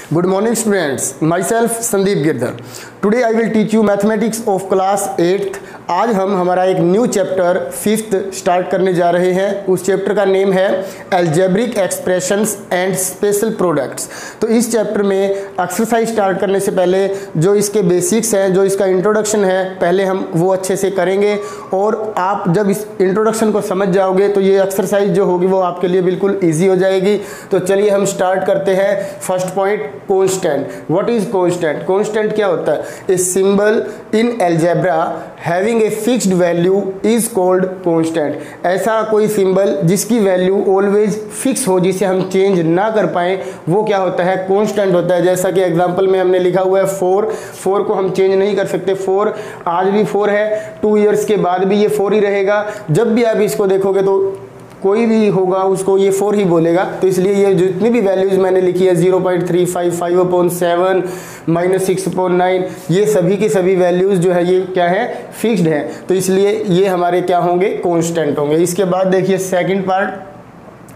Good morning students, myself Sandeep Girdhar. Today I will teach you mathematics of class 8th. आज हम हमारा एक new chapter 5th start करने जा रहे हैं। उस चैप्टर का नेम है algebraic expressions and special products. तो इस चैप्टर में एक्सरसाइज स्टार्ट करने से पहले जो इसके बेसिक्स हैं, जो इसका इंट्रोडक्शन है, पहले हम वो अच्छे से करेंगे और आप जब इस इंट्रोडक्शन को समझ जाओगे तो ये एक्सरसाइज जो होगी वो आपके लिए बिल्कुल ईजी हो जाएगी। तो चलिए हम स्टार्ट करते हैं। First point, constant. What is constant? Constant क्या होता है? A symbol in algebra having a fixed value is called constant. ऐसा कोई सिंबल जिसकी वैल्यू ऑलवेज फिक्स हो, जिसे हम चेंज ना कर पाए, वो क्या होता है? कांस्टेंट होता है। जैसा कि एग्जांपल में हमने लिखा हुआ है 4 को हम चेंज नहीं कर सकते। 4 आज भी 4 है, 2 इयर्स के बाद भी ये 4 ही रहेगा। जब भी आप इसको देखोगे तो कोई भी होगा उसको ये 4 ही बोलेगा। तो इसलिए ये जितनी भी वैल्यूज़ मैंने लिखी है 0.35, 5/7, -6/9, ये सभी की सभी वैल्यूज़ जो है ये क्या है? फिक्स्ड है। तो इसलिए ये हमारे क्या होंगे? कांस्टेंट होंगे। इसके बाद देखिए सेकंड पार्ट,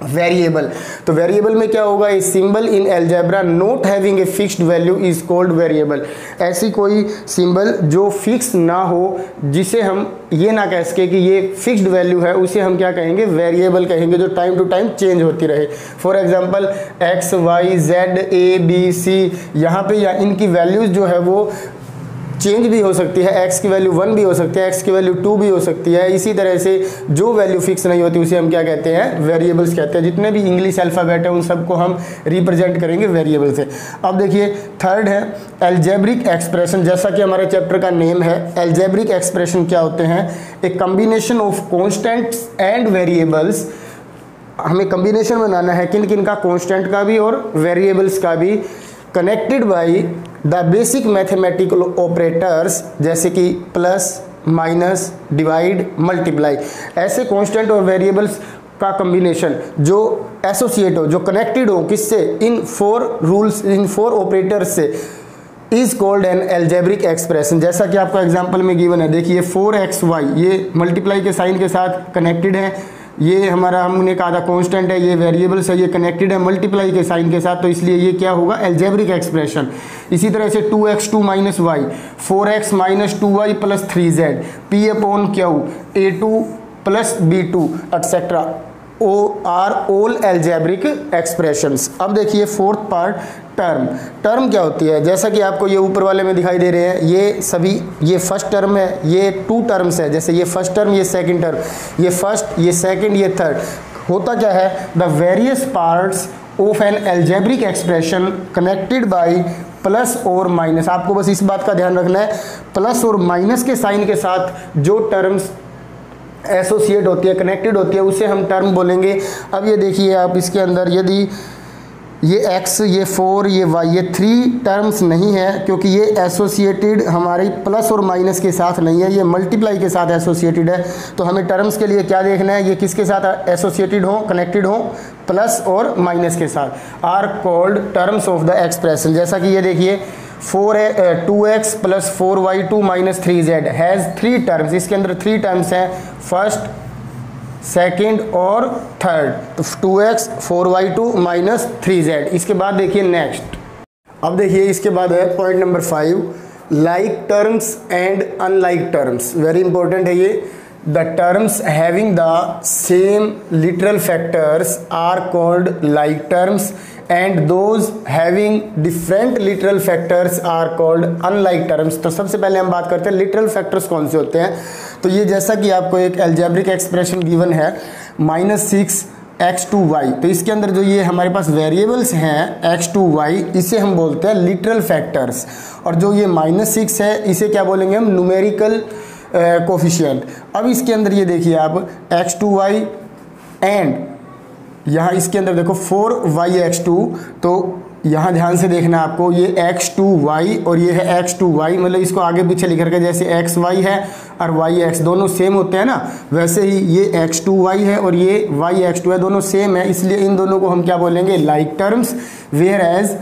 वेरिएबल। तो वेरिएबल में क्या होगा? A symbol in algebra not having a fixed value is called variable. ऐसी कोई सिंबल जो फिक्स ना हो, जिसे हम ये ना कह सके कि ये फिक्स्ड वैल्यू है, उसे हम क्या कहेंगे? वेरिएबल कहेंगे, जो टाइम टू टाइम चेंज होती रहे। For example x, y, z, a, b, c, यहाँ पे या इनकी वैल्यूज जो है वो चेंज भी हो सकती है। x की वैल्यू 1 भी हो सकती है, x की वैल्यू 2 भी हो सकती है। इसी तरह से जो वैल्यू फिक्स नहीं होती उसे हम क्या कहते हैं? वेरिएबल्स कहते हैं। जितने भी इंग्लिश अल्फ़ाबेट है उन सबको हम रिप्रेजेंट करेंगे वेरिएबल से। अब देखिए थर्ड है एल्जेब्रिक एक्सप्रेशन। जैसा कि हमारे चैप्टर का नेम है, एल्जेब्रिक एक्सप्रेशन क्या होते हैं? ए combination of constants and variables. हमें कम्बिनेशन बनाना है किन किन का? कॉन्स्टेंट का भी और वेरिएबल्स का भी। Connected by the basic mathematical operators, जैसे कि प्लस, माइनस, डिवाइड, मल्टीप्लाई। ऐसे कांस्टेंट और वेरिएबल्स का कॉम्बिनेशन जो एसोसिएट हो, जो कनेक्टेड हो, किससे? इन 4 रूल्स, इन 4 ऑपरेटर्स से, is called an algebraic expression. जैसा कि आपको एग्जाम्पल में गिवन है, देखिए 4xy ये मल्टीप्लाई के साइन के साथ कनेक्टेड है। ये हमारा हमने कहा था कांस्टेंट है, ये वेरिएबल्स है, ये कनेक्टेड है मल्टीप्लाई के साइन के साथ। तो इसलिए ये क्या होगा? Algebraic expression. इसी तरह से 2x2 - y, 4x - 2y + 3z, P/Q, A2 + B2 etc. Are all algebraic expressions. अब देखिए फोर्थ पार्ट, टर्म। टर्म क्या होती है? जैसा कि आपको ये ऊपर वाले में दिखाई दे रहे हैं, ये सभी, ये फर्स्ट टर्म है, ये 2 टर्म्स है। जैसे ये फर्स्ट टर्म, ये सेकंड टर्म, ये फर्स्ट, ये सेकंड, ये थर्ड। होता क्या है? The various parts of an algebraic expression connected by plus और माइनस। आपको बस इस बात का ध्यान रखना है, प्लस और माइनस के साइन के साथ जो टर्म्स एसोसिएट होती है, कनेक्टेड होती है, उसे हम टर्म बोलेंगे। अब ये देखिए आप इसके अंदर, यदि ये x, ये 4, ये y, ये 3 टर्म्स नहीं है, क्योंकि ये एसोसिएटेड हमारी प्लस और माइनस के साथ नहीं है, ये मल्टीप्लाई के साथ एसोसिएटेड है। तो हमें टर्म्स के लिए क्या देखना है? ये किसके साथ एसोसिएटेड हो, कनेक्टेड हो? प्लस और माइनस के साथ। Are called terms of the expression. जैसा कि ये देखिए 2x + 4y2 - 3z has 3 terms. इसके अंदर 3 टर्म्स हैं, फर्स्ट, सेकेंड और थर्ड। तो 2x 4y2 - 3z। इसके बाद देखिए नेक्स्ट। अब देखिए इसके बाद है point number 5, like terms and unlike terms. Very important है ये। The terms having the same literal factors are called like terms and those having different literal factors are called unlike terms. तो सबसे पहले हम बात करते हैं लिटरल फैक्टर्स कौन से होते हैं। तो ये जैसा कि आपको एक एल्जेब्रिक एक्सप्रेशन गिवन है -6x2y, तो इसके अंदर जो ये हमारे पास वेरिएबल्स हैं x2y, इसे हम बोलते हैं लिटरल फैक्टर्स। और जो ये -6 है, इसे क्या बोलेंगे हम? Numerical coefficient. अब इसके अंदर ये देखिए आप x2y एंड यहाँ इसके अंदर देखो 4yx2, तो यहाँ ध्यान से देखना आपको, ये x2y और ये है x2y, मतलब इसको आगे पीछे लिख करके, जैसे xy है और yx दोनों सेम होते हैं ना, वैसे ही ये x2y है और ये yx2 है, दोनों सेम है। इसलिए इन दोनों को हम क्या बोलेंगे? Like terms. Where as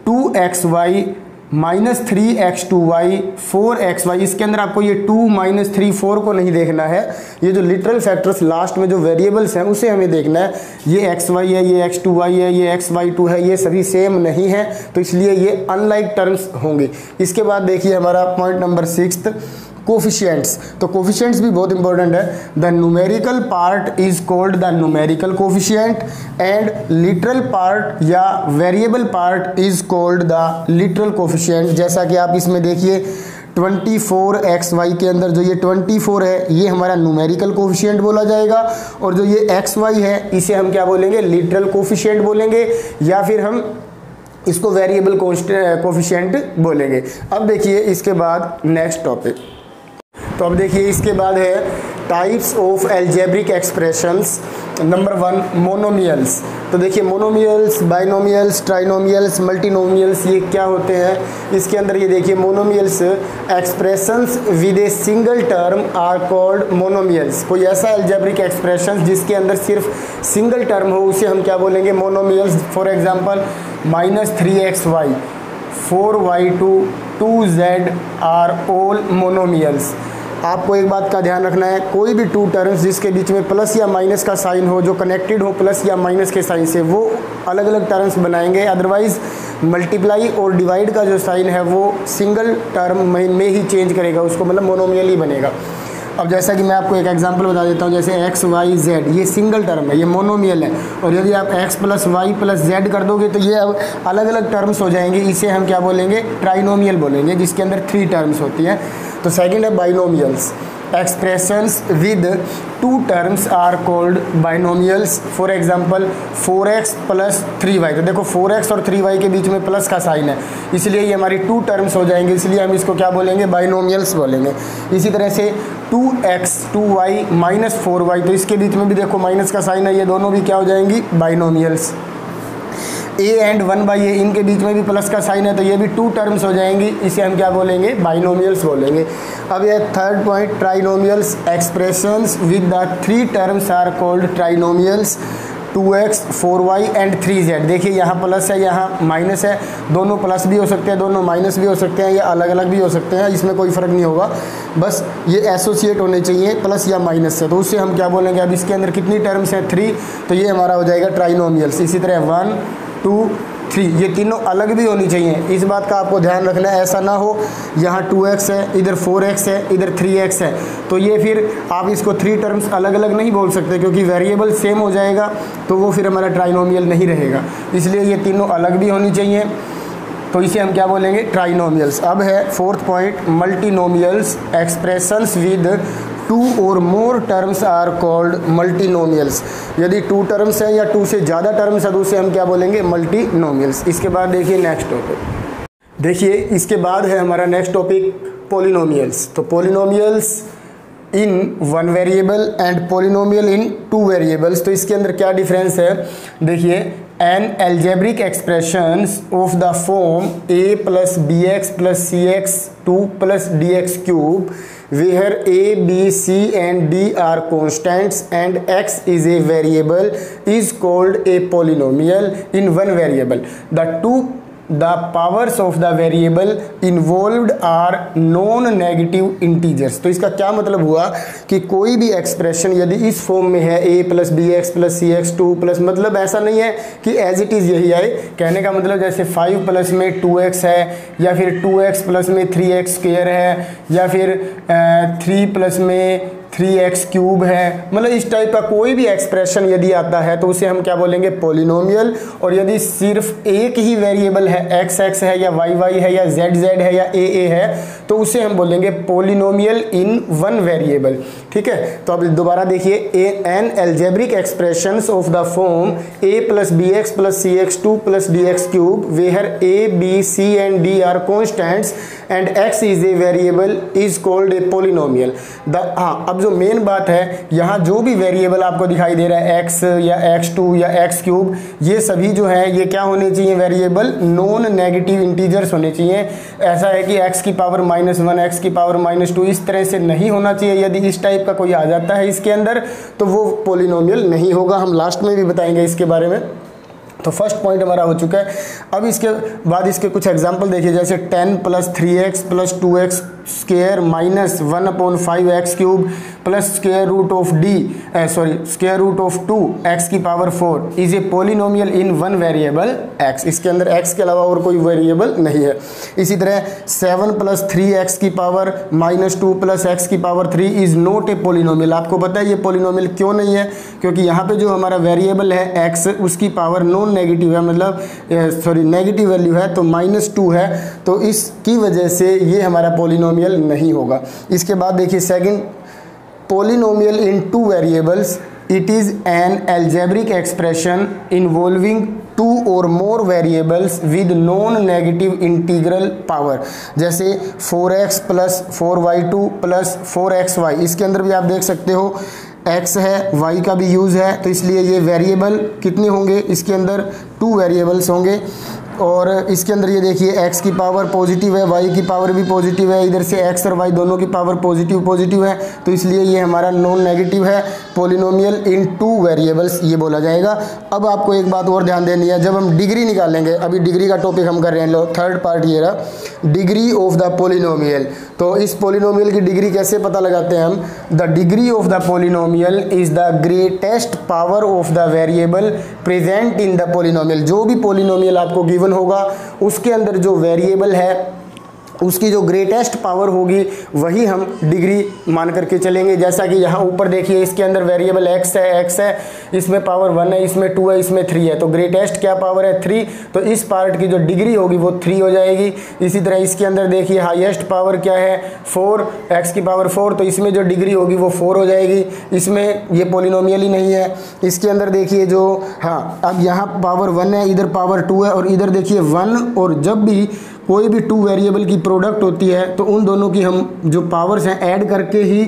2xy -3x2y 4xy, इसके अंदर आपको ये 2 -3 4 को नहीं देखना है, ये जो लिटरल फैक्टर्स लास्ट में जो वेरिएबल्स हैं उसे हमें देखना है। ये xy है, ये x2y है, ये xy2 है, ये सभी सेम नहीं है, तो इसलिए ये अनलाइक टर्म्स होंगे। इसके बाद देखिए हमारा पॉइंट नंबर 6 कोफिशिएंट्स। तो कोफिशिएंट्स भी बहुत इंपॉर्टेंट है। The numerical part is called the numerical coefficient and literal part या variable part is called the literal coefficient. जैसा कि आप इसमें देखिए 24xy के अंदर जो ये 24 है ये हमारा न्यूमेरिकल कोफिशिएंट बोला जाएगा, और जो ये xy है इसे हम क्या बोलेंगे, लिटरल कोफिशिएंट बोलेंगे, या फिर हम इसको वेरिएबल कोफिशिएंट बोलेंगे। अब देखिए इसके बाद नेक्स्ट टॉपिक, तो अब देखिए इसके बाद है types of algebraic expressions. Number 1 monomials. तो देखिए मोनोमियल्स, बाइनोमियल्स, ट्राइनोमियल्स, मल्टीनोमियल्स, ये क्या होते हैं। इसके अंदर ये देखिए monomials expressions with a single term are called monomials. कोई ऐसा एल्जेब्रिक एक्सप्रेशंस जिसके अंदर सिर्फ सिंगल टर्म हो उसे हम क्या बोलेंगे, monomials. For example -3xy 4y2 2z are all monomials. आपको एक बात का ध्यान रखना है, कोई भी टू टर्म्स जिसके बीच में प्लस या माइनस का साइन हो, जो कनेक्टेड हो प्लस या माइनस के साइन से, वो अलग अलग टर्म्स बनाएंगे। अदरवाइज मल्टीप्लाई और डिवाइड का जो साइन है वो सिंगल टर्म में ही चेंज करेगा उसको, मतलब मोनोमियल ही बनेगा। अब जैसा कि मैं आपको एक एग्जांपल बता देता हूँ, जैसे x y z ये सिंगल टर्म है, ये मोनोमियल है, और यदि आप x + y + z कर दोगे तो ये अब अलग अलग टर्म्स हो जाएंगे। इसे हम क्या बोलेंगे, ट्राइनोमियल बोलेंगे, जिसके अंदर 3 टर्म्स होती हैं। तो सेकंड है binomials. Expressions with 2 terms are called binomials. For example 4x + 3y। तो देखो 4x और 3y के बीच में प्लस का साइन है, इसलिए ये हमारी 2 टर्म्स हो जाएंगे, इसलिए हम इसको क्या बोलेंगे, बाइनोमियल्स बोलेंगे। इसी तरह से 2x 2y - 4y, तो इसके बीच में भी देखो माइनस का साइन है, ये दोनों भी क्या हो जाएंगी, बाइनोमियल्स। a एंड 1/a इनके बीच में भी प्लस का साइन है, तो ये भी 2 टर्म्स हो जाएंगी, इसे हम क्या बोलेंगे, बाइनोमियल्स बोलेंगे। अब ये third point, trinomials. Expressions with the 3 terms are called trinomials. 2x 4y and 3z। देखिए यहाँ प्लस है, यहाँ माइनस है, दोनों प्लस भी हो सकते हैं, दोनों माइनस भी हो सकते हैं, या अलग अलग भी हो सकते हैं, इसमें कोई फ़र्क नहीं होगा, बस ये एसोसिएट होने चाहिए प्लस या माइनस से। तो उससे हम क्या बोलेंगे, अब इसके अंदर कितनी टर्म्स हैं, 3, तो ये हमारा हो जाएगा ट्राइनोमियल्स। इसी तरह 1 2 3 ये तीनों अलग भी होनी चाहिए, इस बात का आपको ध्यान रखना है। ऐसा ना हो यहाँ 2x है, इधर 4x है, इधर 3x है, तो ये फिर आप इसको 3 टर्म्स अलग अलग नहीं बोल सकते, क्योंकि वेरिएबल सेम हो जाएगा तो वो फिर हमारा ट्राइनोमियल नहीं रहेगा, इसलिए ये तीनों अलग भी होनी चाहिए, तो इसे हम क्या बोलेंगे, ट्राइनोमियल्स। अब है फोर्थ पॉइंट, मल्टीनोमियल्स। एक्सप्रेशंस विद 2 और मोर टर्म्स आर कॉल्ड मल्टीनोमियल्स। यदि 2 टर्म्स हैं या 2 से ज़्यादा टर्म्स है तो उसे हम क्या बोलेंगे, मल्टीनोमियल्स। इसके बाद देखिए नेक्स्ट टॉपिक, देखिए इसके बाद है हमारा नेक्स्ट टॉपिक पॉलिनोमियल्स। तो polynomials in 1 variable and polynomial in 2 variables. तो इसके अंदर क्या डिफरेंस है, देखिए an algebraic expressions of the form a + bx + cx 2 + dx cube where a, b, c and d are constants and x is a variable is called a polynomial in 1 variable. The powers of the variable involved are non-negative integers। तो इसका क्या मतलब हुआ कि कोई भी expression यदि इस फॉर्म में है a + bx + cx 2 +, मतलब ऐसा नहीं है कि एज इट इज़ यही आए, कहने का मतलब जैसे 5 + में 2x है, या फिर 2x + में 3x² है, या फिर 3 + में 3x क्यूब है, मतलब इस टाइप का कोई भी एक्सप्रेशन यदि आता है तो उसे हम क्या बोलेंगे, पॉलिनोमियल। और यदि सिर्फ एक ही वेरिएबल है, x है या y है या z है या a है, तो उसे हम बोलेंगे पॉलिनोमियल इन 1 वेरिएबल। ठीक है, तो अब दोबारा देखिए, an algebraic expressions of the form a + bx + cx 2 + dx cube where a, b, c and d are constants and x is a variable is called a polynomial। हाँ, अब जो मेन बात है, यहाँ जो भी वेरिएबल आपको दिखाई दे रहा है x या x2 या x क्यूब, ये सभी जो है ये क्या होने चाहिए, वेरिएबल नॉन नेगेटिव इंटीजर्स होने चाहिए। ऐसा है कि x की पावर -1 x की पावर -2 इस तरह से नहीं होना चाहिए। यदि इस टाइप का कोई आ जाता है इसके अंदर तो वो पॉलिनोमियल नहीं होगा, हम लास्ट में भी बताएंगे इसके बारे में। तो फर्स्ट पॉइंट हमारा हो चुका है। अब इसके बाद इसके कुछ एग्जांपल देखिए, जैसे 10 + 3x + 2x square minus 1/5x cube plus square root of 2x की power 4 is a polynomial in one variable x। इसके अंदर x के अलावा और कोई वेरिएबल नहीं है। इसी तरह 7 + 3x की पावर -2 + x की power 3 is not a polynomial. आपको पता है ये पॉलिनोमियल क्यों नहीं है? क्योंकि यहाँ पे जो हमारा वेरिएबल है x, उसकी पावर नॉन नेगेटिव है, मतलब नेगेटिव वैल्यू है, तो -2 है, तो इसकी वजह से ये हमारा पॉलिनोमियल नहीं होगा। इसके बाद देखिए second, polynomial in 2 variables, it is an algebraic expression involving 2 और मोर variables with non negative integral power. जैसे 4x + 4y2 + 4xy, इसके अंदर भी आप देख सकते हो x है, y का भी यूज़ है, तो इसलिए ये वेरिएबल कितने होंगे, इसके अंदर 2 वेरिएबल्स होंगे। और इसके अंदर ये देखिए x की पावर पॉजिटिव है, y की पावर भी पॉजिटिव है, इधर से x और y दोनों की पावर पॉजिटिव है, तो इसलिए ये हमारा नॉन नेगेटिव है, पॉलिनोमियल इन 2 वेरिएबल्स ये बोला जाएगा। अब आपको एक बात और ध्यान देनी है, जब हम डिग्री निकालेंगे, अभी डिग्री का टॉपिक हम कर रहे हैं, लो थर्ड पार्ट ये रहा, डिग्री ऑफ द पॉलिनोमियल। तो इस पॉलिनोमियल की डिग्री कैसे पता लगाते हैं हम? The degree of the polynomial is the greatest power of the variable present in the polynomial. जो भी पॉलिनोमियल आपको गिवन होगा उसके अंदर जो वेरिएबल है उसकी जो ग्रेटेस्ट पावर होगी वही हम डिग्री मान करके चलेंगे। जैसा कि यहाँ ऊपर देखिए, इसके अंदर वेरिएबल x है, इसमें पावर 1 है, इसमें 2 है, इसमें 3 है, तो ग्रेटेस्ट क्या पावर है 3, तो इस पार्ट की जो डिग्री होगी वो 3 हो जाएगी। इसी तरह इसके अंदर देखिए हाईएस्ट पावर क्या है 4, x की पावर 4, तो इसमें जो डिग्री होगी वो 4 हो जाएगी, इसमें ये पॉलिनोमियल ही नहीं है। इसके अंदर देखिए जो, हाँ अब यहाँ पावर 1 है, इधर पावर 2 है, और इधर देखिए 1, और जब भी कोई भी 2 वेरिएबल की प्रोडक्ट होती है तो उन दोनों की हम जो पावर्स हैं ऐड करके ही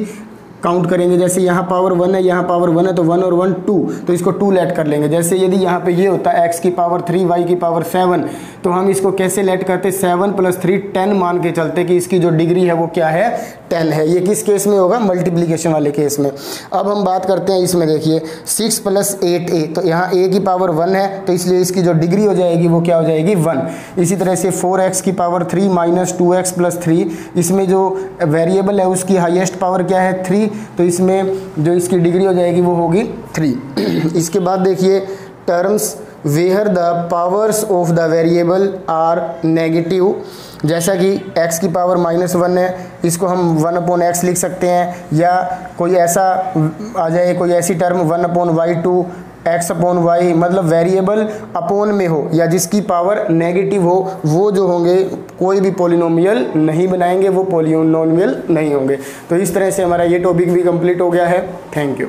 काउंट करेंगे। जैसे यहाँ पावर 1 है, यहाँ पावर 1 है, तो 1 और 1 2, तो इसको 2 लेट कर लेंगे। जैसे यदि यहाँ पे ये होता है x की पावर 3 y की पावर 7, तो हम इसको कैसे लेट करते, 7 + 3 10 मान के चलते कि इसकी जो डिग्री है वो क्या है 10 है। ये किस केस में होगा? मल्टीप्लिकेशन वाले केस में। अब हम बात करते हैं इसमें, देखिए 6 + 8a, तो यहाँ a की पावर 1 है, तो इसलिए इसकी जो डिग्री हो जाएगी वो क्या हो जाएगी 1। इसी तरह से 4x की पावर 3 - 2x + 3, इसमें जो वेरिएबल है उसकी हाईएस्ट पावर क्या है 3, तो इसमें जो इसकी डिग्री हो जाएगी वो होगी 3। इसके बाद देखिए terms where the powers of the variable are negative, जैसा कि x की पावर -1 है, इसको हम 1/x लिख सकते हैं, या कोई ऐसा आ जाए, कोई ऐसी टर्म 1/y2 x/y, मतलब वेरिएबल अपोन में हो या जिसकी पावर नेगेटिव हो, वो जो होंगे कोई भी पॉलिनोमियल नहीं बनाएंगे, वो पॉलिनोमियल नहीं होंगे। तो इस तरह से हमारा ये टॉपिक भी कंप्लीट हो गया है। Thank you.